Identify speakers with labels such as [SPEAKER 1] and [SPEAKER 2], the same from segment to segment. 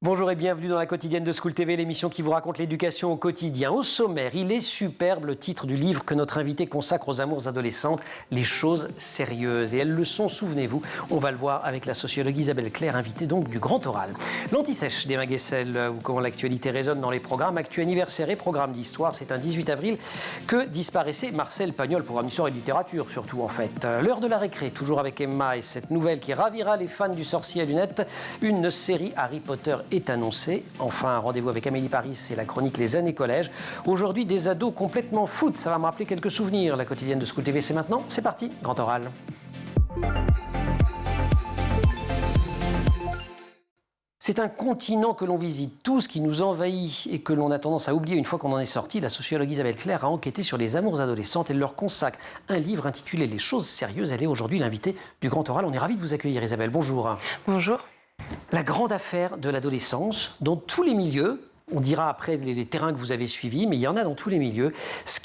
[SPEAKER 1] Bonjour et bienvenue dans la quotidienne de School TV, l'émission qui vous raconte l'éducation au quotidien. Au sommaire, il est superbe le titre du livre que notre invité consacre aux amours adolescentes, les choses sérieuses. Et elles le sont, souvenez-vous, on va le voir avec la sociologue Isabelle Claire, invitée donc du Grand Oral. L'Anti-Sèche d'Emma Guessel, ou comment l'actualité résonne dans les programmes, actu anniversaire et programme d'histoire. C'est un 18 avril que disparaissait Marcel Pagnol, programme d'histoire et de littérature surtout en fait. L'heure de la récré, toujours avec Emma et cette nouvelle qui ravira les fans du sorcier à lunettes, une série Harry Potter est annoncé. Enfin, un rendez-vous avec Amélie Paris, c'est la chronique Les années collège. Aujourd'hui, des ados complètement foot. Ça va me rappeler quelques souvenirs. La quotidienne de School TV, c'est maintenant. C'est parti, Grand Oral. C'est un continent que l'on visite tous, qui nous envahit et que l'on a tendance à oublier une fois qu'on en est sorti. La sociologue Isabelle Claire a enquêté sur les amours adolescentes. Elle leur consacre un livre intitulé Les choses sérieuses. Elle est aujourd'hui l'invitée du Grand Oral. On est ravis de vous accueillir, Isabelle. Bonjour.
[SPEAKER 2] Bonjour.
[SPEAKER 1] La grande affaire de l'adolescence, dans tous les milieux, on dira après les terrains que vous avez suivis, mais il y en a dans tous les milieux.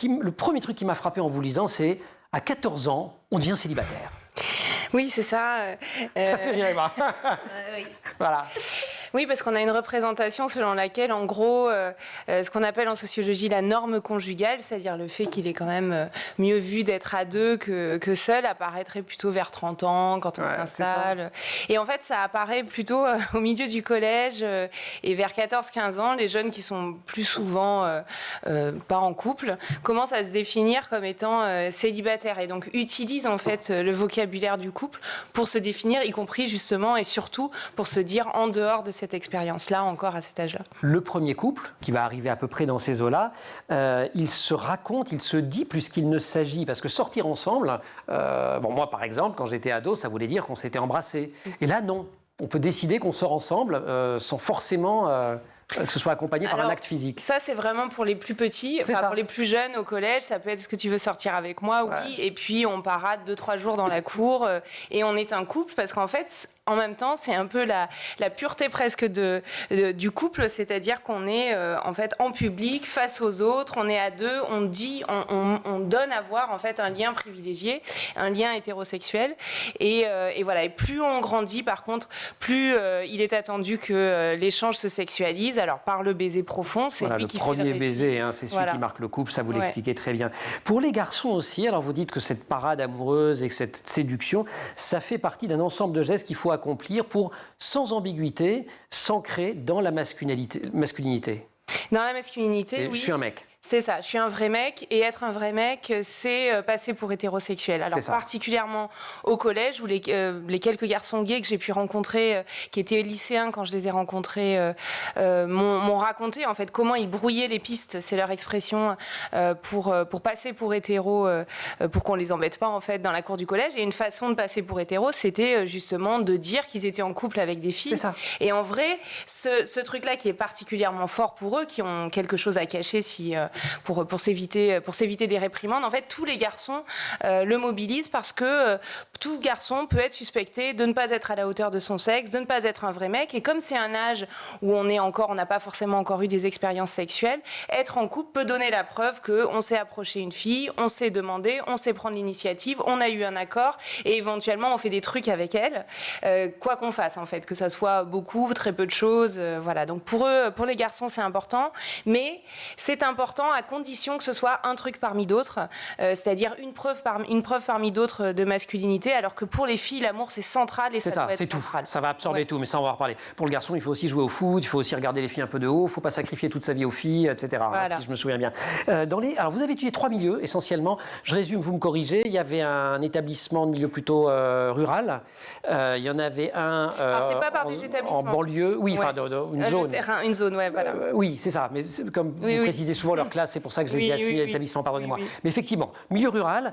[SPEAKER 1] Le premier truc qui m'a frappé en vous lisant, c'est à 14 ans, on devient célibataire.
[SPEAKER 2] Oui, c'est ça.
[SPEAKER 1] Ça fait rire, Emma.
[SPEAKER 2] Oui.
[SPEAKER 1] Voilà.
[SPEAKER 2] Oui, parce qu'on a une représentation selon laquelle, en gros, ce qu'on appelle en sociologie la norme conjugale, c'est-à-dire le fait qu'il est quand même mieux vu d'être à deux que seul, apparaîtrait plutôt vers 30 ans, quand on s'installe. Et en fait, ça apparaît plutôt au milieu du collège et vers 14-15 ans, les jeunes qui sont plus souvent pas en couple commencent à se définir comme étant célibataires et donc utilisent en fait le vocabulaire du couple pour se définir, y compris justement et surtout pour se dire en dehors de cette expérience-là encore à cet âge-là.
[SPEAKER 1] Le premier couple, qui va arriver à peu près dans ces eaux-là, il se raconte, il se dit plus qu'il ne s'agit. Parce que sortir ensemble, moi par exemple, quand j'étais ado, ça voulait dire qu'on s'était embrassés. Et là, non. On peut décider qu'on sort ensemble sans forcément... que ce soit accompagné par un acte physique.
[SPEAKER 2] Ça, c'est vraiment pour les plus petits, pour les plus jeunes au collège. Ça peut être, est-ce que tu veux sortir avec moi? Oui. Ouais. Et puis, on parade 2-3 jours dans la cour et on est un couple parce qu'en fait, en même temps, c'est un peu la pureté presque du couple, c'est-à-dire qu'on est en fait en public, face aux autres, on est à deux, on dit, on donne à voir en fait un lien privilégié, un lien hétérosexuel. Et voilà. Et plus on grandit, par contre, plus il est attendu que l'échange se sexualise. Alors, par le baiser profond, c'est lui qui fait le récit. Le premier baiser,
[SPEAKER 1] c'est celui qui marque le couple, ça vous l'expliquez très bien. Pour les garçons aussi, alors vous dites que cette parade amoureuse et que cette séduction, ça fait partie d'un ensemble de gestes qu'il faut accomplir pour, sans ambiguïté, s'ancrer dans la masculinité.
[SPEAKER 2] Dans la masculinité, oui.
[SPEAKER 1] Je suis un mec.
[SPEAKER 2] C'est ça, je suis un vrai mec, et être un vrai mec, c'est passer pour hétérosexuel. Alors particulièrement au collège, où les quelques garçons gays que j'ai pu rencontrer, qui étaient lycéens quand je les ai rencontrés, m'ont raconté en fait comment ils brouillaient les pistes, c'est leur expression, pour passer pour hétéro, pour qu'on les embête pas en fait dans la cour du collège. Et une façon de passer pour hétéro, c'était justement de dire qu'ils étaient en couple avec des filles.
[SPEAKER 1] C'est ça.
[SPEAKER 2] Et en vrai, ce truc-là qui est particulièrement fort pour eux, qui ont quelque chose à cacher pour s'éviter des réprimandes. En fait, tous les garçons le mobilisent parce que tout garçon peut être suspecté de ne pas être à la hauteur de son sexe, de ne pas être un vrai mec. Et comme c'est un âge où on n'a pas forcément encore eu des expériences sexuelles, être en couple peut donner la preuve qu'on s'est approché une fille, on s'est demandé, on sait prendre l'initiative, on a eu un accord et éventuellement on fait des trucs avec elle, quoi qu'on fasse en fait, que ça soit beaucoup, très peu de choses. Voilà. Donc pour eux, pour les garçons, c'est important, mais c'est important à condition que ce soit un truc parmi d'autres, c'est-à-dire une preuve parmi d'autres de masculinité, alors que pour les filles, l'amour, c'est central et ça doit être central.
[SPEAKER 1] Ça va absorber tout, mais ça, on va en reparler. Pour le garçon, il faut aussi jouer au foot, il faut aussi regarder les filles un peu de haut, il ne faut pas sacrifier toute sa vie aux filles, etc. Voilà. Si je me souviens bien. Alors, vous avez étudié 3 milieux, essentiellement. Je résume, vous me corrigez. Il y avait un établissement de milieu plutôt rural. Il y en avait un
[SPEAKER 2] c'est pas par des établissements.
[SPEAKER 1] En banlieue, oui, enfin, une zone.
[SPEAKER 2] Terrain, une zone, ouais, voilà.
[SPEAKER 1] Oui, c'est ça. Mais comme vous précisez souvent leur classe, c'est pour ça que je les ai assignés à l'établissement, pardonnez-moi. Mais effectivement, milieu rural,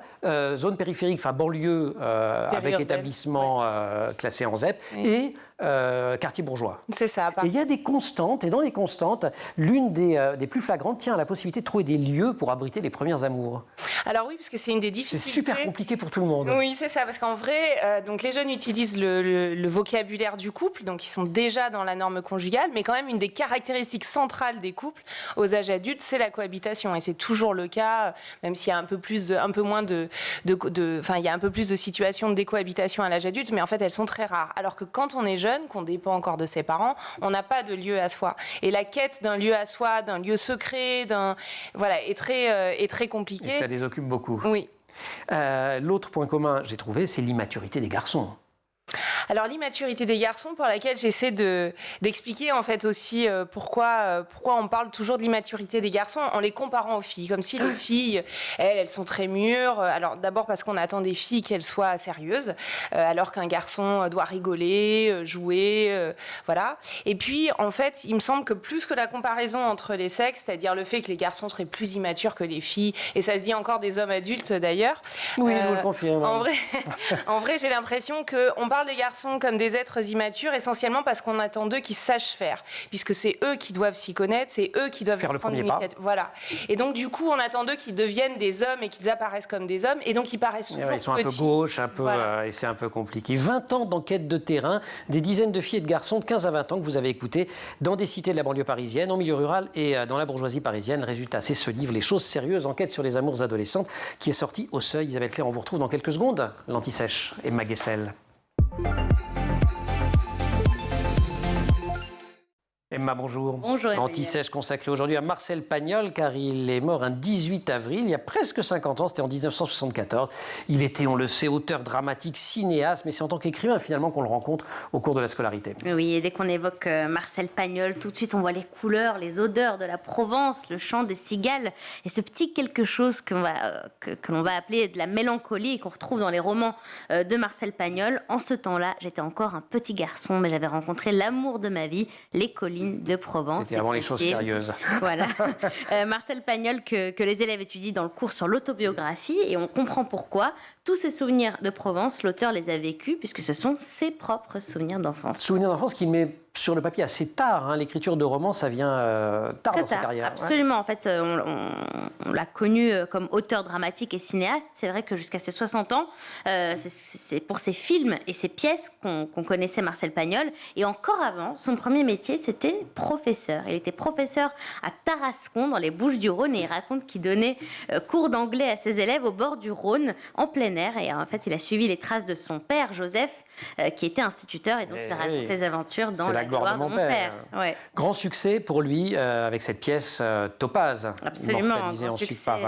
[SPEAKER 1] zone périphérique, enfin banlieue, avec établissement classé en ZEP, et quartier bourgeois.
[SPEAKER 2] C'est ça.
[SPEAKER 1] Et il y a des constantes, et dans les constantes, l'une des plus flagrantes tient à la possibilité de trouver des lieux pour abriter les premières amours.
[SPEAKER 2] Alors oui, parce que c'est une des difficultés.
[SPEAKER 1] C'est super compliqué pour tout le monde.
[SPEAKER 2] Oui, c'est ça, parce qu'en vrai, donc les jeunes utilisent le vocabulaire du couple, donc ils sont déjà dans la norme conjugale, mais quand même une des caractéristiques centrales des couples aux âges adultes, c'est la cohabitation, et c'est toujours le cas, même s'il y a il y a un peu plus de situations de décohabitation à l'âge adulte, mais en fait elles sont très rares. Alors que quand on est jeune, qu'on dépend encore de ses parents, on n'a pas de lieu à soi. Et la quête d'un lieu à soi, d'un lieu secret, est très compliquée.
[SPEAKER 1] Et ça les occupe beaucoup.
[SPEAKER 2] Oui.
[SPEAKER 1] L'autre point commun, j'ai trouvé, c'est l'immaturité des garçons.
[SPEAKER 2] Alors l'immaturité des garçons, pour laquelle j'essaie d'expliquer en fait aussi pourquoi on parle toujours de l'immaturité des garçons en les comparant aux filles, comme si les filles, elles sont très mûres. Alors d'abord parce qu'on attend des filles qu'elles soient sérieuses, alors qu'un garçon doit rigoler, jouer, voilà. Et puis en fait, il me semble que plus que la comparaison entre les sexes, c'est-à-dire le fait que les garçons seraient plus immatures que les filles, et ça se dit encore des hommes adultes d'ailleurs.
[SPEAKER 1] Oui, je vous le confirme.
[SPEAKER 2] En vrai, j'ai l'impression qu'on parle des garçons comme des êtres immatures, essentiellement parce qu'on attend d'eux qu'ils sachent faire, puisque c'est eux qui doivent s'y connaître, c'est eux qui doivent
[SPEAKER 1] faire le premier pas.
[SPEAKER 2] Voilà. Et donc du coup, on attend d'eux qu'ils deviennent des hommes et qu'ils apparaissent comme des hommes, et donc ils paraissent toujours petits.
[SPEAKER 1] Ils sont un peu gauches, et c'est un peu compliqué. 20 ans d'enquête de terrain, des dizaines de filles et de garçons de 15 à 20 ans que vous avez écoutés dans des cités de la banlieue parisienne, en milieu rural et dans la bourgeoisie parisienne. Le résultat, c'est ce livre, Les choses sérieuses, enquête sur les amours adolescentes, qui est sorti au Seuil. Isabelle Claire, on vous retrouve dans quelques secondes. L'Anti-Sèche et Maguessel. Emma, bonjour.
[SPEAKER 3] Bonjour.
[SPEAKER 1] Anti-Sèche consacré aujourd'hui à Marcel Pagnol, car il est mort un 18 avril, il y a presque 50 ans, c'était en 1974. Il était, on le sait, auteur dramatique, cinéaste, mais c'est en tant qu'écrivain finalement qu'on le rencontre au cours de la scolarité.
[SPEAKER 3] Oui, et dès qu'on évoque Marcel Pagnol, tout de suite on voit les couleurs, les odeurs de la Provence, le chant des cigales, et ce petit quelque chose que l'on va appeler de la mélancolie et qu'on retrouve dans les romans de Marcel Pagnol. En ce temps-là, j'étais encore un petit garçon, mais j'avais rencontré l'amour de ma vie, les collines de Provence.
[SPEAKER 1] C'était avant les choses sérieuses.
[SPEAKER 3] Voilà. Marcel Pagnol, que les élèves étudient dans le cours sur l'autobiographie, et on comprend pourquoi. Tous ces souvenirs de Provence, l'auteur les a vécus, puisque ce sont ses propres souvenirs d'enfance.
[SPEAKER 1] Souvenirs d'enfance qu'il met sur le papier assez tard. Hein. L'écriture de romans, ça vient tard dans sa carrière.
[SPEAKER 3] Absolument. Ouais. En fait, on l'a connu comme auteur dramatique et cinéaste. C'est vrai que jusqu'à ses 60 ans, c'est pour ses films et ses pièces qu'on connaissait Marcel Pagnol. Et encore avant, son premier métier, c'était professeur. Il était professeur à Tarascon, dans les Bouches-du-Rhône, et il raconte qu'il donnait cours d'anglais à ses élèves au bord du Rhône, en plein air. Et en fait, il a suivi les traces de son père, Joseph, qui était instituteur, et donc il raconte les aventures dans La gloire de mon père. Ouais.
[SPEAKER 1] Grand succès pour lui avec cette pièce Topaz,
[SPEAKER 3] absolument,
[SPEAKER 1] immortalisée ensuite par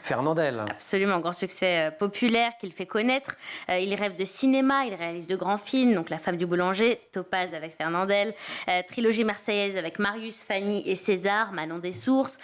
[SPEAKER 1] Fernandel.
[SPEAKER 3] Absolument, grand succès populaire qu'il fait connaître. Il rêve de cinéma, il réalise de grands films, donc La femme du boulanger, Topaz avec Fernandel, trilogie marseillaise avec Marius, Fanny et César, Manon des Sources,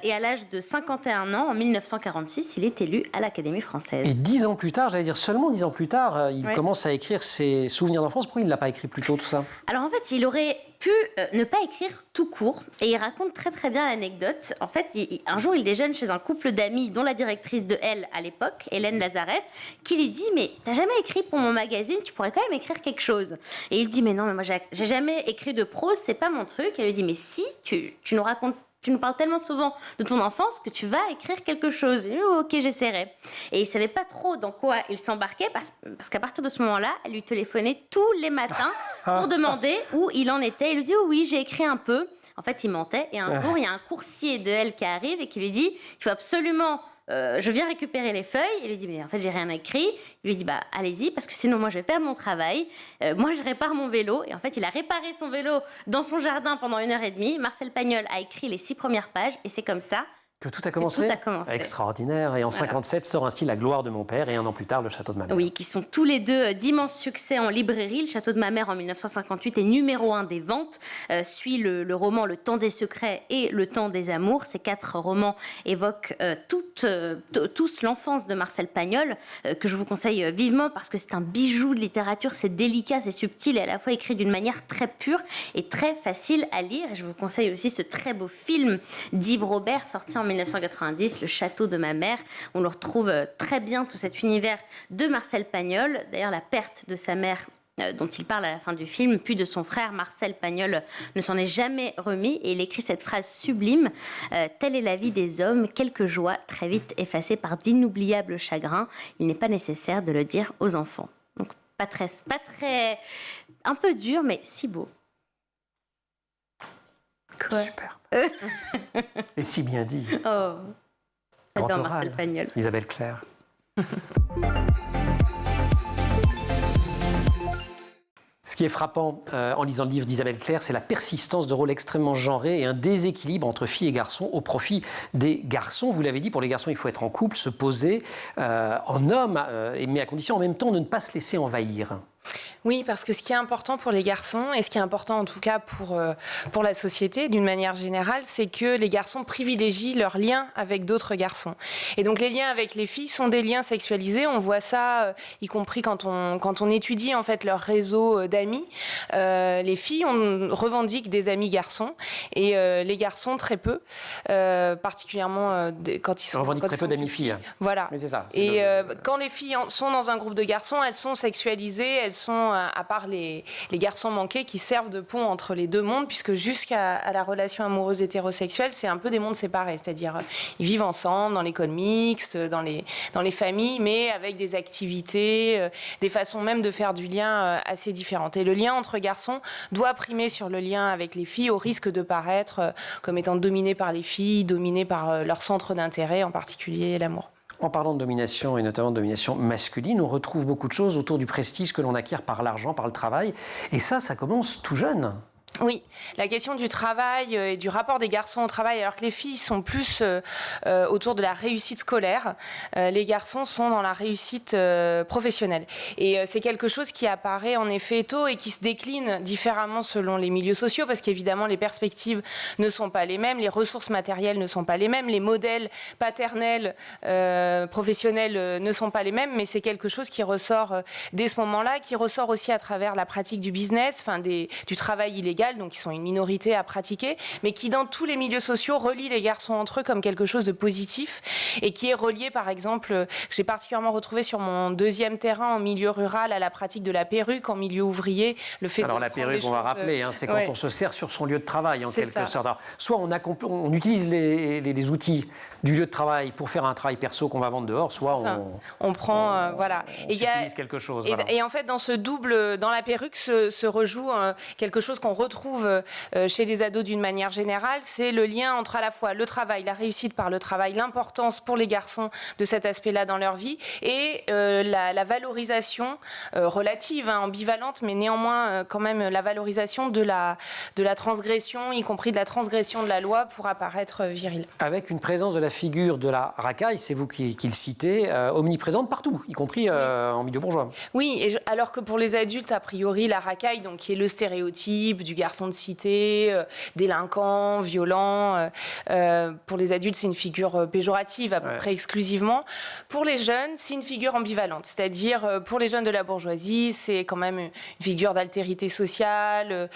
[SPEAKER 3] et à l'âge de 51 ans, en 1946, il est élu à l'Académie française.
[SPEAKER 1] Et 10 ans plus tard, j'allais dire seulement 10 ans plus tard, il commence à écrire ses souvenirs d'enfance. Pourquoi il ne l'a pas écrit plus tôt, tout ça?
[SPEAKER 3] Alors en fait, il aurait pu ne pas écrire tout court, et il raconte très très bien l'anecdote. En fait, un jour, il déjeune chez un couple d'amis, dont la directrice de Elle à l'époque, Hélène Lazareff, qui lui dit: mais t'as jamais écrit pour mon magazine, tu pourrais quand même écrire quelque chose. Et il dit: mais non, mais moi j'ai jamais écrit de prose, c'est pas mon truc. Elle lui dit: mais si, tu nous racontes, tu nous parles tellement souvent de ton enfance que tu vas écrire quelque chose. Et, ok, j'essaierai. Et il savait pas trop dans quoi il s'embarquait, parce qu'à partir de ce moment-là, elle lui téléphonait tous les matins pour demander où il en était. Il lui dit: oh oui, j'ai écrit un peu. En fait, il mentait. Et un jour, il y a un coursier de Elle qui arrive et qui lui dit: il faut absolument... je viens récupérer les feuilles. Il lui dit: mais en fait, j'ai rien écrit. Il lui dit: bah, allez-y, parce que sinon, moi, je vais perdre mon travail. Moi, je répare mon vélo. Et en fait, il a réparé son vélo dans son jardin pendant 1h30. Marcel Pagnol a écrit les 6 premières pages, et c'est comme ça
[SPEAKER 1] que tout a commencé. Extraordinaire. Et en 1957 sort ainsi La gloire de mon père, et un an plus tard, Le château de ma mère.
[SPEAKER 3] Oui, qui sont tous les deux d'immenses succès en librairie. Le château de ma mère en 1958 est numéro 1 des ventes. Suit le roman Le temps des secrets et Le temps des amours. Ces 4 romans évoquent tous l'enfance de Marcel Pagnol, que je vous conseille vivement, parce que c'est un bijou de littérature. C'est délicat, c'est subtil, et à la fois écrit d'une manière très pure et très facile à lire. Et je vous conseille aussi ce très beau film d'Yves Robert, sorti en 1990, Le château de ma mère. On le retrouve très bien, tout cet univers de Marcel Pagnol. D'ailleurs, la perte de sa mère, dont il parle à la fin du film, puis de son frère Marcel Pagnol, ne s'en est jamais remis, et il écrit cette phrase sublime: telle est la vie des hommes, quelques joies très vite effacées par d'inoubliables chagrins. Il n'est pas nécessaire de le dire aux enfants. Donc pas très, un peu dur, mais si beau.
[SPEAKER 1] Quoi? Super. Et si bien dit.
[SPEAKER 3] Oh, j'adore Marcel Pagnol.
[SPEAKER 1] Isabelle Claire. Ce Ce qui est frappant en lisant le livre d'Isabelle Claire, c'est la persistance de rôles extrêmement genrés et un déséquilibre entre filles et garçons au profit des garçons. Vous l'avez dit, pour les garçons, il faut être en couple, se poser en homme, mais à condition en même temps de ne pas se laisser envahir.
[SPEAKER 2] Oui, parce que ce qui est important pour les garçons, et ce qui est important en tout cas pour la société d'une manière générale, c'est que les garçons privilégient leurs liens avec d'autres garçons. Et donc les liens avec les filles sont des liens sexualisés. On voit ça, y compris quand on étudie en fait leur réseau d'amis. Les filles revendiquent des amis garçons et les garçons très peu, particulièrement quand ils sont...
[SPEAKER 1] On revendique très peu d'amis filles.
[SPEAKER 2] Voilà.
[SPEAKER 1] Mais c'est ça.
[SPEAKER 2] Et quand les filles sont dans un groupe de garçons, elles sont sexualisées, elles sont, à part les garçons manqués, qui servent de pont entre les deux mondes, puisque jusqu'à la relation amoureuse hétérosexuelle, c'est un peu des mondes séparés. C'est-à-dire, ils vivent ensemble dans l'école mixte, dans les familles, mais avec des activités, des façons même de faire du lien assez différentes. Et le lien entre garçons doit primer sur le lien avec les filles, au risque de paraître comme étant dominé par les filles, dominé par leur centre d'intérêt, en particulier l'amour.
[SPEAKER 1] En parlant de domination, et notamment de domination masculine, on retrouve beaucoup de choses autour du prestige que l'on acquiert par l'argent, par le travail. Et ça commence tout jeune.
[SPEAKER 2] Oui, la question du travail et du rapport des garçons au travail, alors que les filles sont plus autour de la réussite scolaire, les garçons sont dans la réussite professionnelle. Et c'est quelque chose qui apparaît en effet tôt et qui se décline différemment selon les milieux sociaux, parce qu'évidemment les perspectives ne sont pas les mêmes, les ressources matérielles ne sont pas les mêmes, les modèles paternels, professionnels ne sont pas les mêmes, mais c'est quelque chose qui ressort dès ce moment-là, qui ressort aussi à travers la pratique du business, du travail illégal, donc qui sont une minorité à pratiquer, mais qui dans tous les milieux sociaux relient les garçons entre eux comme quelque chose de positif et qui est relié par exemple, que j'ai particulièrement retrouvé sur mon deuxième terrain en milieu rural, à la pratique de la perruque en milieu ouvrier. Le fait
[SPEAKER 1] Alors la perruque, on va rappeler, c'est quand on se sert sur son lieu de travail en quelque sorte. Alors, soit on utilise les outils du lieu de travail pour faire un travail perso qu'on va vendre dehors, soit
[SPEAKER 2] on prend, voilà.
[SPEAKER 1] On utilise quelque chose.
[SPEAKER 2] Et en fait, dans ce double, dans la perruque se rejoue quelque chose qu'on retrouve chez les ados d'une manière générale, c'est le lien entre à la fois le travail, la réussite par le travail, l'importance pour les garçons de cet aspect-là dans leur vie et la valorisation relative, ambivalente, mais néanmoins quand même la valorisation de la transgression, y compris de la transgression de la loi pour apparaître viril.
[SPEAKER 1] Avec une présence de la figure de la racaille, c'est vous qui le citez, omniprésente partout, y compris en milieu bourgeois.
[SPEAKER 2] Oui, alors que pour les adultes, a priori, la racaille, donc, qui est le stéréotype du garçon de cité, délinquant, violent, pour les adultes, c'est une figure péjorative, à peu près exclusivement. Pour les jeunes, c'est une figure ambivalente, c'est-à-dire pour les jeunes de la bourgeoisie, c'est quand même une figure d'altérité sociale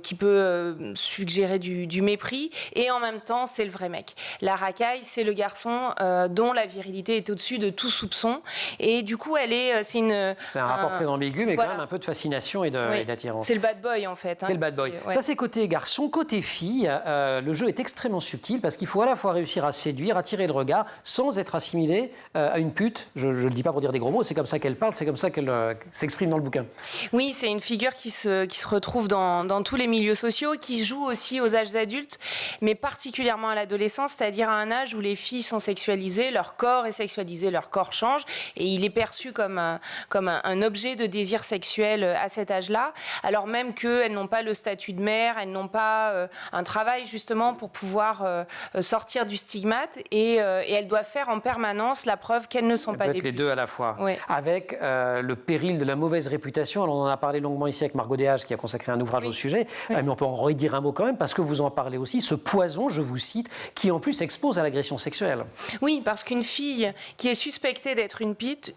[SPEAKER 2] qui peut suggérer du mépris, et en même temps, c'est le vrai mec. La racaille, c'est le garçon dont la virilité est au-dessus de tout soupçon, et du coup, c'est
[SPEAKER 1] un rapport très ambigu, mais quand même un peu de fascination et d'attirance.
[SPEAKER 2] C'est le bad boy, en fait.
[SPEAKER 1] C'est le bad boy. Ça, c'est côté garçon. Côté fille, le jeu est extrêmement subtil parce qu'il faut à la fois réussir à séduire, attirer le regard, sans être assimilé à une pute. Je ne le dis pas pour dire des gros mots, c'est comme ça qu'elle parle, c'est comme ça qu'elle s'exprime dans le bouquin.
[SPEAKER 2] Oui, c'est une figure qui se retrouve dans tous les milieux sociaux, qui joue aussi aux âges adultes, mais particulièrement à l'adolescence, c'est-à-dire à un âge où les filles sont sexualisées, leur corps est sexualisé, leur corps change, et il est perçu comme un objet de désir sexuel à cet âge-là, alors même qu'elles n'ont pas le statut de mère, elles n'ont pas un travail justement pour pouvoir sortir du stigmate, et elles doivent faire en permanence la preuve qu'elles ne sont pas des putes.
[SPEAKER 1] Les deux à la fois,
[SPEAKER 2] oui.
[SPEAKER 1] Avec le péril de la mauvaise réputation. Alors on en a parlé longuement ici avec Margot Déage qui a consacré un ouvrage au sujet, mais on peut en redire un mot quand même parce que vous en parlez aussi, ce poison, je vous cite, qui en plus expose à l'agression sexuelle.
[SPEAKER 2] Oui, parce qu'une fille qui est suspectée d'être une pute,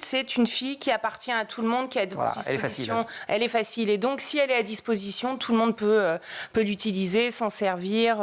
[SPEAKER 2] c'est une fille qui appartient à tout le monde, qui a de disposition. Elle est facile. Et donc, si elle est à disposition, tout le monde peut l'utiliser, s'en servir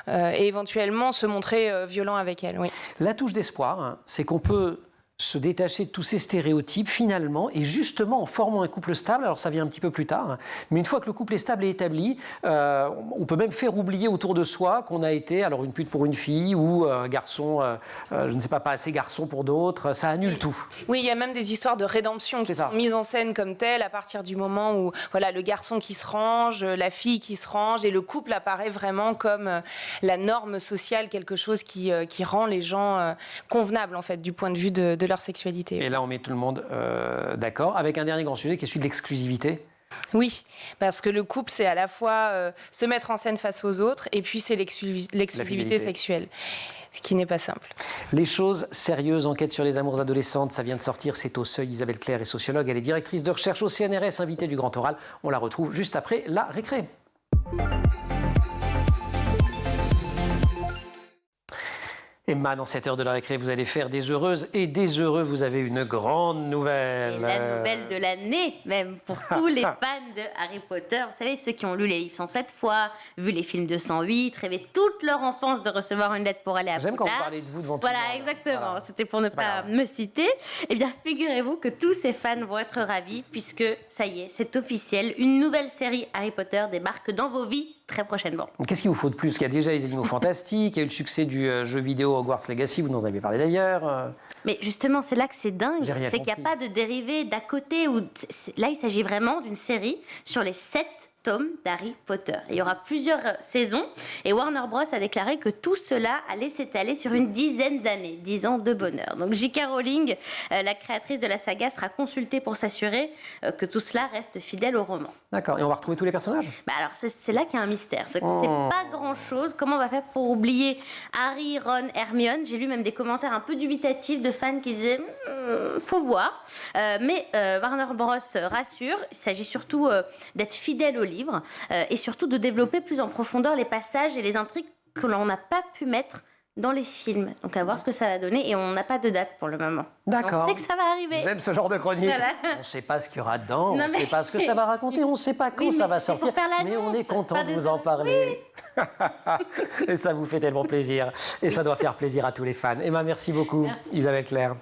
[SPEAKER 2] et éventuellement se montrer violent avec elle. Oui.
[SPEAKER 1] La touche d'espoir, c'est qu'on peut se détacher de tous ces stéréotypes finalement, et justement en formant un couple stable. Alors ça vient un petit peu plus tard, mais une fois que le couple est stable et établi, on peut même faire oublier autour de soi qu'on a été alors une pute pour une fille ou un garçon, je ne sais pas assez garçon pour d'autres. Ça annule tout.
[SPEAKER 2] Oui, il y a même des histoires de rédemption qui sont mises en scène comme telles à partir du moment où le garçon qui se range, la fille qui se range, et le couple apparaît vraiment comme la norme sociale, quelque chose qui rend les gens convenables en fait du point de vue de leur sexualité.
[SPEAKER 1] Et là, on met tout le monde d'accord, avec un dernier grand sujet qui est celui de l'exclusivité.
[SPEAKER 2] Oui, parce que le couple, c'est à la fois se mettre en scène face aux autres et puis c'est l'exclusivité sexuelle, ce qui n'est pas simple.
[SPEAKER 1] Les choses sérieuses, enquête sur les amours adolescentes, ça vient de sortir, c'est au Seuil. Isabelle Claire est sociologue, elle est directrice de recherche au CNRS, invitée du Grand Oral. On la retrouve juste après la récré. Emma, dans cette heure de la récré, vous allez faire des heureuses et des heureux. Vous avez une grande nouvelle.
[SPEAKER 3] Et la nouvelle de l'année, même pour tous les fans de Harry Potter. Vous savez, ceux qui ont lu les livres 107 fois, vu les films 208, rêvé toute leur enfance de recevoir une lettre pour aller à Poudlard.
[SPEAKER 1] J'aime quand vous parlez de vous devant tout le monde.
[SPEAKER 3] Voilà, exactement.
[SPEAKER 1] Voilà.
[SPEAKER 3] C'était pour ne pas me citer. Eh bien, figurez-vous que tous ces fans vont être ravis puisque, ça y est, c'est officiel. Une nouvelle série Harry Potter débarque dans vos vies très prochainement.
[SPEAKER 1] Qu'est-ce qu'il vous faut de plus? Il y a déjà les Animaux Fantastiques, il y a eu le succès du jeu vidéo Hogwarts Legacy, vous nous en avez parlé d'ailleurs.
[SPEAKER 3] Mais justement, c'est là que c'est dingue, c'est qu'il n'y a
[SPEAKER 1] compris.
[SPEAKER 3] pas de dérivé d'à côté. Là, il s'agit vraiment d'une série sur les 7 tomes d'Harry Potter. Il y aura plusieurs saisons et Warner Bros a déclaré que tout cela allait s'étaler sur une dizaine d'années, 10 ans de bonheur. Donc J.K. Rowling, la créatrice de la saga, sera consultée pour s'assurer que tout cela reste fidèle au roman.
[SPEAKER 1] D'accord, et on va retrouver tous les personnages?
[SPEAKER 3] Bah alors c'est là qu'il y a un mystère, c'est pas grand-chose. Comment on va faire pour oublier Harry, Ron, Hermione? J'ai lu même des commentaires un peu dubitatifs de fans qui disaient faut voir. Mais Warner Bros rassure, il s'agit surtout d'être fidèle au livre et surtout de développer plus en profondeur les passages et les intrigues que l'on n'a pas pu mettre dans les films. Donc à voir ce que ça va donner et on n'a pas de date pour le moment.
[SPEAKER 1] D'accord.
[SPEAKER 3] On sait que ça va arriver.
[SPEAKER 1] J'aime ce genre de chronique.
[SPEAKER 3] Voilà.
[SPEAKER 1] On ne sait pas ce qu'il y aura dedans,
[SPEAKER 3] Non,
[SPEAKER 1] on ne sait
[SPEAKER 3] mais-
[SPEAKER 1] pas ce que ça va raconter, on ne sait pas quand
[SPEAKER 3] Oui,
[SPEAKER 1] ça
[SPEAKER 3] mais
[SPEAKER 1] va
[SPEAKER 3] c'est pour
[SPEAKER 1] sortir.
[SPEAKER 3] faire l'annonce,
[SPEAKER 1] Mais on est content
[SPEAKER 3] pas
[SPEAKER 1] de
[SPEAKER 3] des
[SPEAKER 1] vous en
[SPEAKER 3] annonces.
[SPEAKER 1] parler. Et ça vous fait tellement plaisir. Et ça doit faire plaisir à tous les fans. Emma, merci beaucoup.
[SPEAKER 3] Merci.
[SPEAKER 1] Isabelle Claire.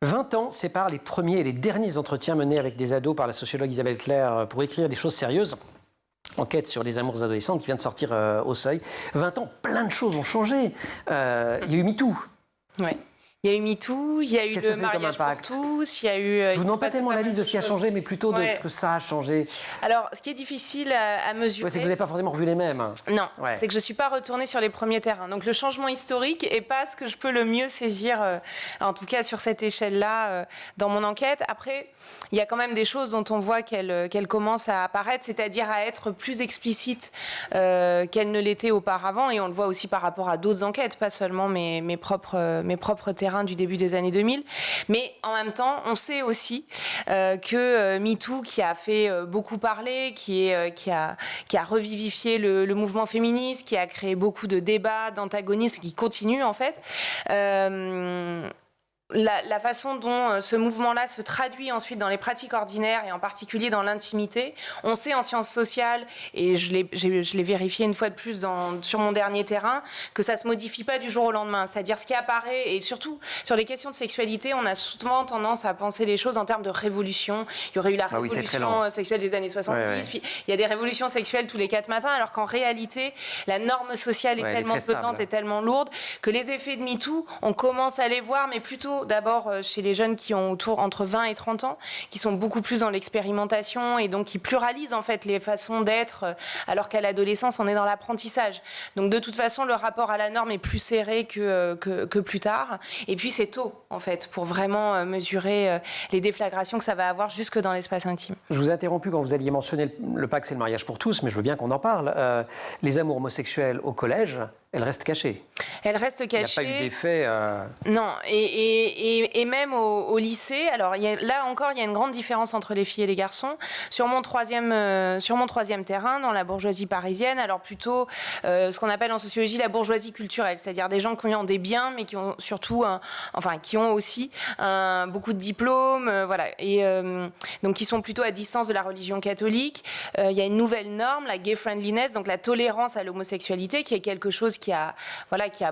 [SPEAKER 1] « 20 ans séparent les premiers et les derniers entretiens menés avec des ados par la sociologue Isabelle Claire pour écrire des choses sérieuses. Enquête sur les amours adolescentes qui vient de sortir au Seuil. 20 ans, plein de choses ont changé. Il y a eu MeToo.
[SPEAKER 2] Ouais. Il y a eu MeToo, il y a eu
[SPEAKER 1] Qu'est-ce que
[SPEAKER 2] le
[SPEAKER 1] c'est comme
[SPEAKER 2] mariage pour
[SPEAKER 1] impact?
[SPEAKER 2] tous, il y a eu...
[SPEAKER 1] Je vous demande pas tellement la liste de ce qui a changé, mais plutôt de
[SPEAKER 2] Ouais.
[SPEAKER 1] ce que ça a changé.
[SPEAKER 2] Alors, ce qui est difficile à mesurer...
[SPEAKER 1] Ouais, c'est que vous n'avez pas forcément revu les mêmes.
[SPEAKER 2] Non,
[SPEAKER 1] Ouais.
[SPEAKER 2] c'est que je ne suis pas retournée sur les premiers terrains. Donc le changement historique n'est pas ce que je peux le mieux saisir, en tout cas sur cette échelle-là, dans mon enquête. Après, il y a quand même des choses dont on voit qu'elles commencent à apparaître, c'est-à-dire à être plus explicites qu'elles ne l'étaient auparavant. Et on le voit aussi par rapport à d'autres enquêtes, pas seulement mes propres terrains du début des années 2000. Mais en même temps, on sait aussi que MeToo, qui a fait beaucoup parler, qui a revivifié le mouvement féministe, qui a créé beaucoup de débats, d'antagonismes, qui continue en fait. La façon dont ce mouvement-là se traduit ensuite dans les pratiques ordinaires et en particulier dans l'intimité, on sait en sciences sociales, et je l'ai vérifié une fois de plus sur mon dernier terrain, que ça ne se modifie pas du jour au lendemain. C'est-à-dire ce qui apparaît, et surtout sur les questions de sexualité, on a souvent tendance à penser les choses en termes de révolution. Il y aurait eu la
[SPEAKER 1] Ah oui, c'est très
[SPEAKER 2] révolution
[SPEAKER 1] lent.
[SPEAKER 2] sexuelle des années 70,
[SPEAKER 1] Ouais, ouais.
[SPEAKER 2] puis il y a des révolutions sexuelles tous les 4 matins, alors qu'en réalité, la norme sociale est
[SPEAKER 1] Ouais, elle est
[SPEAKER 2] tellement
[SPEAKER 1] très stable.
[SPEAKER 2] pesante et tellement lourde que les effets de MeToo, on commence à les voir, mais plutôt d'abord chez les jeunes qui ont entre 20 et 30 ans, qui sont beaucoup plus dans l'expérimentation et donc qui pluralisent en fait les façons d'être, alors qu'à l'adolescence, on est dans l'apprentissage. Donc de toute façon, le rapport à la norme est plus serré que plus tard. Et puis c'est tôt, en fait, pour vraiment mesurer les déflagrations que ça va avoir jusque dans l'espace intime.
[SPEAKER 1] Je vous ai interrompu quand vous alliez mentionner le pacte, c'est le mariage pour tous, mais je veux bien qu'on en parle. Les amours homosexuels au collège, elles restent cachées.
[SPEAKER 2] Elle reste
[SPEAKER 1] Il n'y a
[SPEAKER 2] cachée.
[SPEAKER 1] pas eu d'effet.
[SPEAKER 2] Non, et même au lycée, alors là encore, il y a une grande différence entre les filles et les garçons. Sur mon troisième terrain, dans la bourgeoisie parisienne, alors plutôt ce qu'on appelle en sociologie la bourgeoisie culturelle, c'est-à-dire des gens qui ont des biens, mais qui ont surtout, qui ont aussi beaucoup de diplômes, voilà, et donc qui sont plutôt à distance de la religion catholique. Il y a une nouvelle norme, la gay friendliness, donc la tolérance à l'homosexualité, qui est quelque chose qui a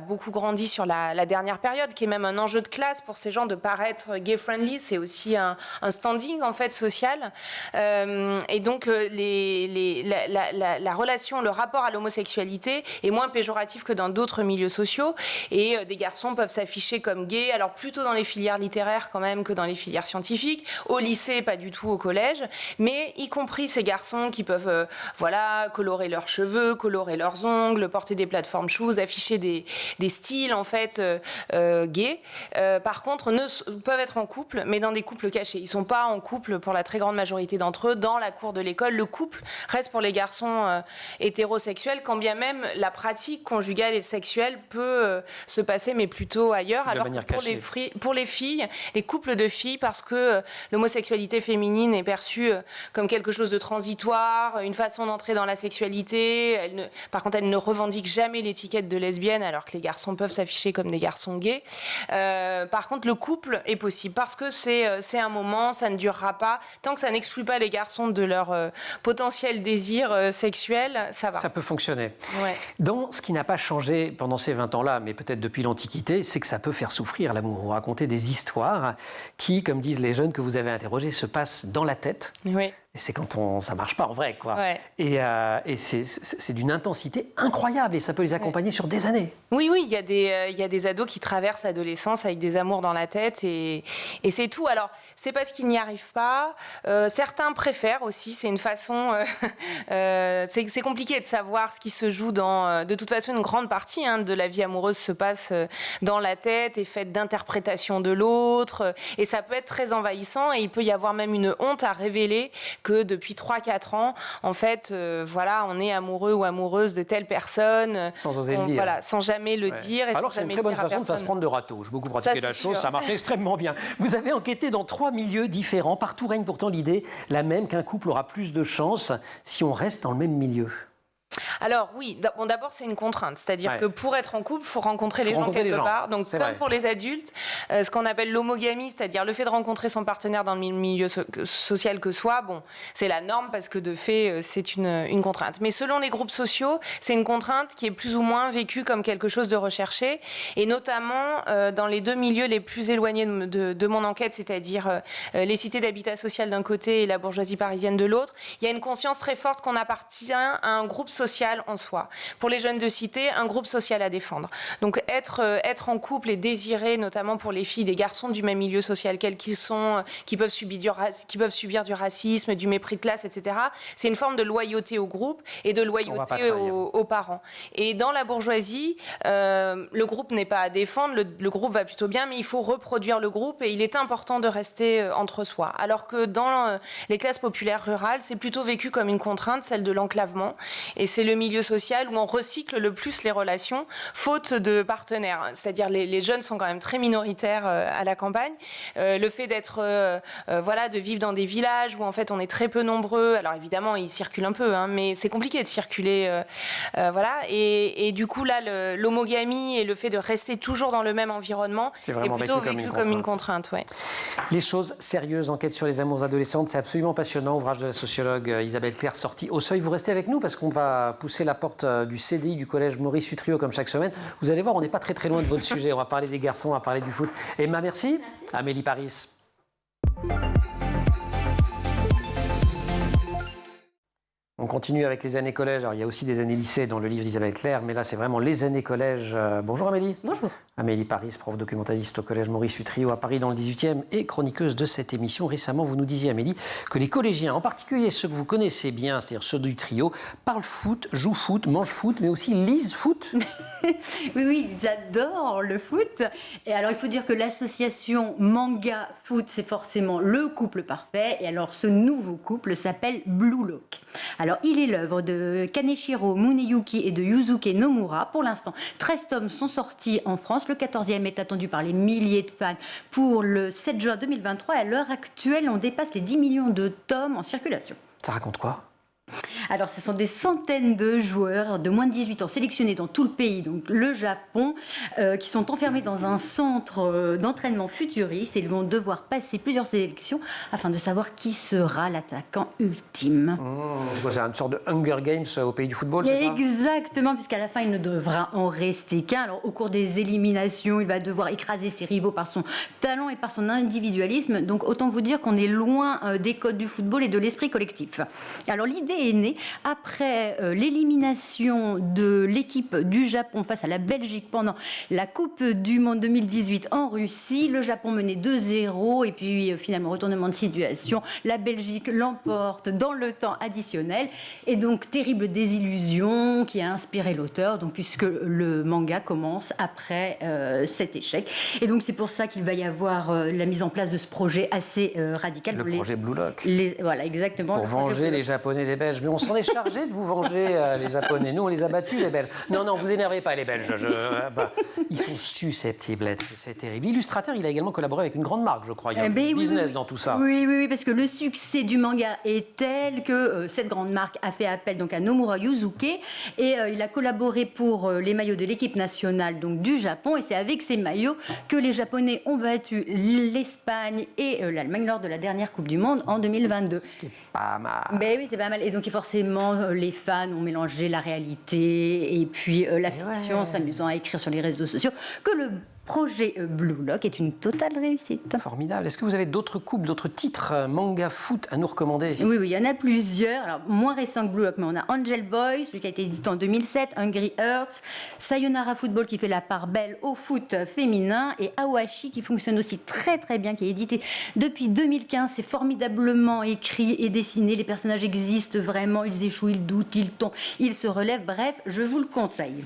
[SPEAKER 2] beaucoup grandi sur la dernière période, qui est même un enjeu de classe pour ces gens de paraître gay-friendly. C'est aussi un standing, en fait, social. Et donc, la relation, le rapport à l'homosexualité est moins péjoratif que dans d'autres milieux sociaux. Et des garçons peuvent s'afficher comme gays, alors plutôt dans les filières littéraires quand même que dans les filières scientifiques. Au lycée, pas du tout au collège. mais y compris ces garçons qui peuvent colorer leurs cheveux, colorer leurs ongles, porter des plateformes shoes, afficher des styles en fait gays. Par contre, peuvent être en couple, mais dans des couples cachés. Ils ne sont pas en couple pour la très grande majorité d'entre eux dans la cour de l'école. Le couple reste pour les garçons hétérosexuels, quand bien même la pratique conjugale et sexuelle peut se passer, mais plutôt ailleurs. Alors que pour les filles, les couples de filles, parce que l'homosexualité féminine est perçue comme quelque chose de transitoire, une façon d'entrer dans la sexualité. Par contre, elle ne revendique jamais l'étiquette de lesbienne, alors que les garçons peuvent s'afficher comme des garçons gays. Par contre, le couple est possible, parce que c'est un moment, ça ne durera pas. Tant que ça n'exclut pas les garçons de leur potentiel désir sexuel, ça va.
[SPEAKER 1] Ça peut fonctionner.
[SPEAKER 2] Ouais.
[SPEAKER 1] Dans ce qui n'a pas changé pendant ces 20 ans-là, mais peut-être depuis l'Antiquité, c'est que ça peut faire souffrir l'amour. Vous racontez des histoires qui, comme disent les jeunes que vous avez interrogés, se passent dans la tête.
[SPEAKER 2] Oui.
[SPEAKER 1] Et c'est quand ça ne marche pas en vrai, quoi.
[SPEAKER 2] Ouais.
[SPEAKER 1] Et c'est d'une intensité incroyable et ça peut les accompagner sur des années.
[SPEAKER 2] Oui, il y a des ados qui traversent l'adolescence avec des amours dans la tête et c'est tout. Alors, c'est parce qu'ils n'y arrivent pas. Certains préfèrent aussi. C'est une façon... c'est compliqué de savoir ce qui se joue dans... de toute façon, une grande partie de la vie amoureuse se passe dans la tête, est faite d'interprétation de l'autre. Et ça peut être très envahissant et il peut y avoir même une honte à révéler que depuis 3-4 ans, en fait, on est amoureux ou amoureuse de telle personne.
[SPEAKER 1] Sans oser le dire.
[SPEAKER 2] Voilà, sans jamais le dire. Et
[SPEAKER 1] alors c'est une très bonne façon de ne pas se prendre de râteau. J'ai beaucoup pratiqué la chose, ça marchait extrêmement bien. Vous avez enquêté dans 3 milieux différents. Partout règne pourtant l'idée, la même, qu'un couple aura plus de chance si on reste dans le même milieu.
[SPEAKER 2] Alors oui, d'abord c'est une contrainte, c'est-à-dire que pour être en couple, il faut rencontrer les gens quelque part. Donc comme pour les adultes, ce qu'on appelle l'homogamie, c'est-à-dire le fait de rencontrer son partenaire dans le milieu social que soit, c'est la norme parce que de fait c'est une contrainte. Mais selon les groupes sociaux, c'est une contrainte qui est plus ou moins vécue comme quelque chose de recherché, et notamment dans les 2 milieux les plus éloignés de mon enquête, c'est-à-dire les cités d'habitat social d'un côté et la bourgeoisie parisienne de l'autre. Il y a une conscience très forte qu'on appartient à un groupe social en soi. Pour les jeunes de cité, un groupe social à défendre. Donc être en couple et désirer, notamment pour les filles, des garçons du même milieu social quels qu'ils sont, qui peuvent subir du racisme, du mépris de classe, etc. C'est une forme de loyauté au groupe et de loyauté aux parents. Et dans la bourgeoisie, le groupe n'est pas à défendre, le groupe va plutôt bien, mais il faut reproduire le groupe et il est important de rester entre soi. Alors que dans les classes populaires rurales, c'est plutôt vécu comme une contrainte, celle de l'enclavement. Et c'est le milieu social où on recycle le plus les relations, faute de partenaires. C'est-à-dire les jeunes sont quand même très minoritaires à la campagne. Le fait d'être, de vivre dans des villages où en fait on est très peu nombreux. Alors évidemment, ils circulent un peu, mais c'est compliqué de circuler. Et du coup là, l'homogamie et le fait de rester toujours dans le même environnement est plutôt vécu comme une contrainte. Ouais.
[SPEAKER 1] Les choses sérieuses, enquête sur les amours adolescentes, c'est absolument passionnant. Ouvrage de la sociologue Isabelle Claire, sorti au Seuil. Vous restez avec nous parce qu'on va pousser la porte du CDI du collège Maurice Utrio comme chaque semaine. Vous allez voir, on n'est pas très très loin de votre sujet. On va parler des garçons, on va parler du foot. Emma, merci. Amélie Paris. On continue avec les années collège. Alors, il y a aussi des années lycée dans le livre d'Isabelle Claire, mais là, c'est vraiment les années collège. Bonjour Amélie.
[SPEAKER 3] Bonjour.
[SPEAKER 1] Amélie Paris, prof documentaliste au collège Maurice Utrio à Paris dans le 18e et chroniqueuse de cette émission. Récemment, vous nous disiez, Amélie, que les collégiens, en particulier ceux que vous connaissez bien, c'est-à-dire ceux du trio, parlent foot, jouent foot, mangent foot, mais aussi lisent foot.
[SPEAKER 4] Oui, ils adorent le foot. Et alors, il faut dire que l'association Manga Foot, c'est forcément le couple parfait. Et alors, ce nouveau couple s'appelle Blue Lock. Alors, il est l'œuvre de Kaneshiro Muneyuki et de Yusuke Nomura. Pour l'instant, 13 tomes sont sortis en France. Le 14e est attendu par les milliers de fans pour le 7 juin 2023. Et à l'heure actuelle, on dépasse les 10 millions de tomes en circulation.
[SPEAKER 1] Ça raconte quoi ?
[SPEAKER 4] Alors, ce sont des centaines de joueurs de moins de 18 ans sélectionnés dans tout le pays, donc le Japon, qui sont enfermés dans un centre d'entraînement futuriste et ils vont devoir passer plusieurs sélections afin de savoir qui sera l'attaquant ultime.
[SPEAKER 1] C'est une sorte de Hunger Games au pays du football, c'est ça ?
[SPEAKER 4] Exactement, puisqu'à la fin, il ne devra en rester qu'un. Alors, au cours des éliminations, il va devoir écraser ses rivaux par son talent et par son individualisme. Donc, autant vous dire qu'on est loin des codes du football et de l'esprit collectif. Alors, l'idée est né après l'élimination de l'équipe du Japon face à la Belgique pendant la Coupe du Monde 2018 en Russie. Le Japon menait 2-0 et puis finalement retournement de situation. La Belgique l'emporte dans le temps additionnel et donc terrible désillusion qui a inspiré l'auteur, donc puisque le manga commence après cet échec. Et donc c'est pour ça qu'il va y avoir la mise en place de ce projet assez radical.
[SPEAKER 1] Le projet Blue Lock.
[SPEAKER 4] Voilà, exactement.
[SPEAKER 1] Pour venger les Japonais des Belges. Mais on s'en est chargé de vous venger, les Japonais. Nous, on les a battus, les Belges. Non, vous énervez pas, les Belges. Ils sont susceptibles d'être. C'est terrible. L'illustrateur, il a également collaboré avec une grande marque, je crois. Il y a un business dans tout ça.
[SPEAKER 4] Oui, parce que le succès du manga est tel que cette grande marque a fait appel donc à Nomura Yusuke et il a collaboré pour les maillots de l'équipe nationale donc du Japon et c'est avec ces maillots que les Japonais ont battu l'Espagne et l'Allemagne lors de la dernière Coupe du Monde en 2022.
[SPEAKER 1] Ce qui est pas mal.
[SPEAKER 4] Mais oui, c'est pas mal. Et donc forcément, les fans ont mélangé la réalité et puis la fiction, s'amusant à écrire sur les réseaux sociaux que le projet Blue Lock est une totale réussite.
[SPEAKER 1] Formidable. Est-ce que vous avez d'autres couples, d'autres titres manga foot à nous recommander?
[SPEAKER 4] Oui, il y en a plusieurs. Alors, moins récent que Blue Lock, mais on a Angel Boy, celui qui a été édité en 2007, Hungry Hearts, Sayonara Football qui fait la part belle au foot féminin et Awashi qui fonctionne aussi très très bien, qui est édité depuis 2015. C'est formidablement écrit et dessiné. Les personnages existent vraiment, ils échouent, ils doutent, ils tombent, ils se relèvent. Bref, je vous le conseille.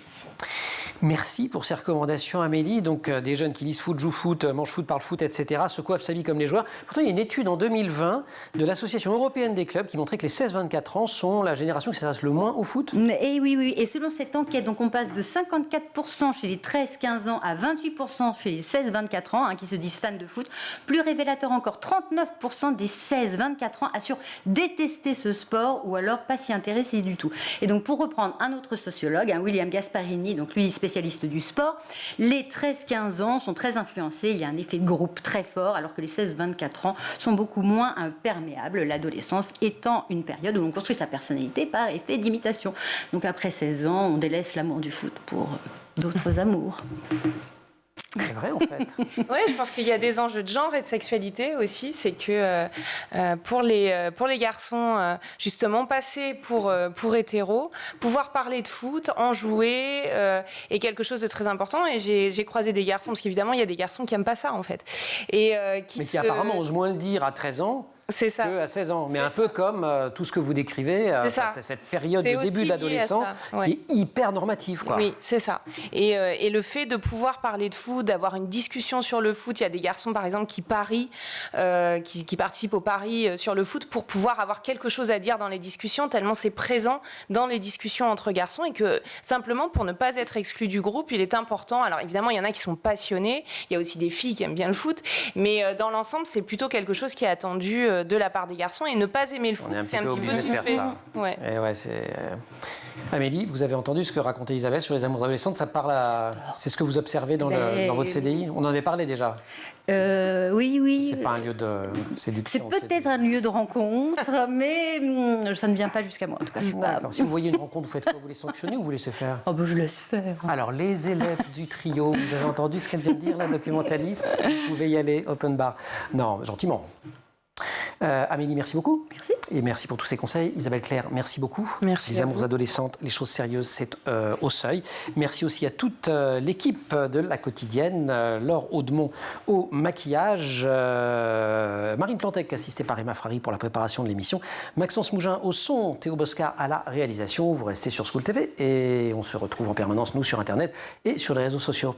[SPEAKER 1] Merci pour ces recommandations, Amélie. Donc, des jeunes qui lisent foot, jouent foot, mangent foot, parlent foot, etc., se coiffent sa vie comme les joueurs. Pourtant, il y a une étude en 2020 de l'Association européenne des clubs qui montrait que les 16-24 ans sont la génération qui s'intéresse le moins au foot.
[SPEAKER 4] Et oui. Et selon cette enquête, donc on passe de 54% chez les 13-15 ans à 28% chez les 16-24 ans, qui se disent fans de foot. Plus révélateur encore, 39% des 16-24 ans assurent détester ce sport ou alors pas s'y intéresser du tout. Et donc, pour reprendre un autre sociologue, William Gasparini, donc lui, spécialiste du sport, les 13-15 ans sont très influencés, il y a un effet de groupe très fort, alors que les 16-24 ans sont beaucoup moins perméables, l'adolescence étant une période où on construit sa personnalité par effet d'imitation. Donc après 16 ans, on délaisse l'amour du foot pour d'autres amours.
[SPEAKER 1] C'est vrai, en fait.
[SPEAKER 2] Oui, je pense qu'il y a des enjeux de genre et de sexualité aussi. C'est que pour les garçons, justement, passer pour hétéros, pouvoir parler de foot, en jouer, est quelque chose de très important. Et j'ai croisé des garçons, parce qu'évidemment, il y a des garçons qui n'aiment pas ça, en fait. Et,
[SPEAKER 1] mais qui apparemment osent moins le dire à 13 ans.
[SPEAKER 2] C'est ça.
[SPEAKER 1] À 16 ans. Mais un peu comme tout ce que vous décrivez, c'est cette période de début de l'adolescence qui est hyper normative. Quoi.
[SPEAKER 2] Oui, c'est ça. Et le fait de pouvoir parler de foot, d'avoir une discussion sur le foot, il y a des garçons par exemple qui parient, qui participent au pari sur le foot pour pouvoir avoir quelque chose à dire dans les discussions, tellement c'est présent dans les discussions entre garçons et que simplement pour ne pas être exclu du groupe, il est important. Alors évidemment, il y en a qui sont passionnés, il y a aussi des filles qui aiment bien le foot, mais dans l'ensemble, c'est plutôt quelque chose qui est attendu de la part des garçons et ne pas aimer le foot, c'est un petit peu suspect.
[SPEAKER 1] Ouais. Amélie, vous avez entendu ce que racontait Isabelle sur les amours adolescentes, ça parle à... C'est ce que vous observez dans votre CDI? On en avait parlé déjà.
[SPEAKER 4] Oui.
[SPEAKER 1] C'est pas un lieu de séduction.
[SPEAKER 4] C'est peut-être un lieu de rencontre, mais ça ne vient pas jusqu'à moi. En tout cas, je suis pas...
[SPEAKER 1] Alors, si vous voyez une rencontre, vous faites quoi? Vous les sanctionnez ou vous laissez faire?
[SPEAKER 4] Oh, je laisse faire.
[SPEAKER 1] Alors, les élèves du trio, vous avez entendu ce qu'elle vient de dire, la documentaliste? Vous pouvez y aller, open bar. Non, gentiment. Amélie, merci beaucoup.
[SPEAKER 4] Merci.
[SPEAKER 1] Et merci pour tous ces conseils. Isabelle Claire, merci beaucoup.
[SPEAKER 2] Merci.
[SPEAKER 1] Les amours adolescentes, les choses sérieuses, c'est au seuil. Merci aussi à toute l'équipe de La Quotidienne, Laure Audemont au maquillage, Marine Plantec, assistée par Emma Frari pour la préparation de l'émission, Maxence Mougin au son, Théo Bosca à la réalisation. Vous restez sur School TV et on se retrouve en permanence, nous, sur Internet et sur les réseaux sociaux.